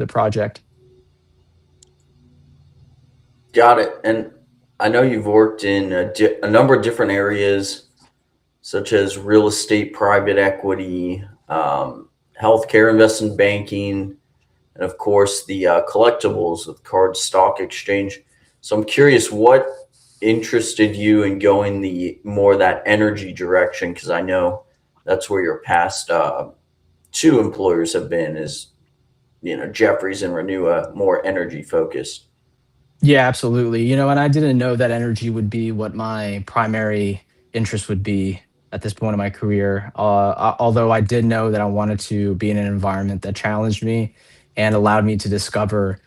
the project. Got it. And I know you've worked in a number of different areas, such as real estate, private equity, healthcare, investment banking, and of course the collectibles with Card Stock Exchange. So I'm curious, what interested you in going the more that energy direction? Because I know that's where your past two employers have been. Is Jeffries and Renua more energy focused? Yeah, absolutely. And I didn't know that energy would be what my primary interest would be at this point in my career. Although I did know that I wanted to be in an environment that challenged me and allowed me to discover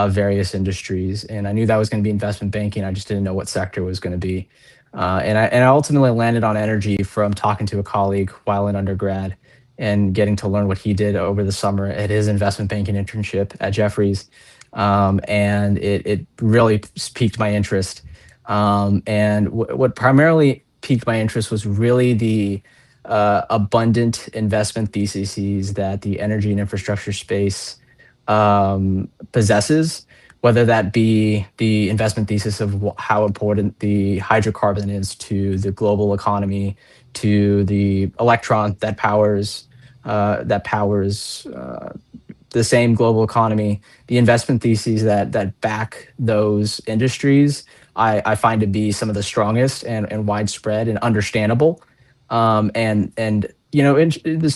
various industries. And I knew that was going to be investment banking. I just didn't know what sector it was going to be. And I ultimately landed on energy from talking to a colleague while in undergrad and getting to learn what he did over the summer at his investment banking internship at Jeffries, and it really piqued my interest. And what primarily piqued my interest was really the abundant investment theses that the energy and infrastructure space possesses, whether that be the investment thesis of how important the hydrocarbon is to the global economy, to the electron that powers the same global economy, the investment theses that back those industries, I find to be some of the strongest and widespread and understandable. It's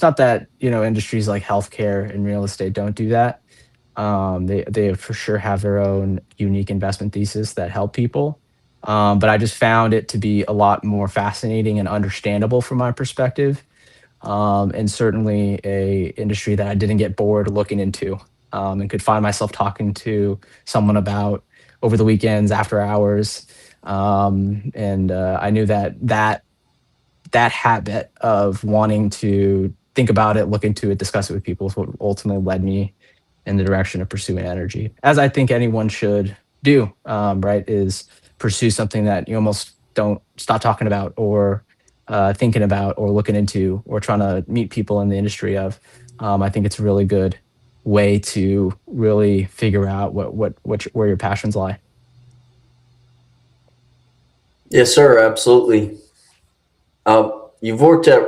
not that industries like healthcare and real estate don't do that. They for sure have their own unique investment thesis that help people. But I just found it to be a lot more fascinating and understandable from my perspective, and certainly a industry that I didn't get bored looking into, and could find myself talking to someone about over the weekends after hours. And I knew that habit of wanting to think about it, look into it, discuss it with people is what ultimately led me in the direction of pursuing energy, as I think anyone should do. Right? Is pursue something that you almost don't stop talking about, or thinking about, or looking into, or trying to meet people in the industry of. I think it's a really good way to really figure out where your passions lie. Yes, sir. Absolutely. You've worked at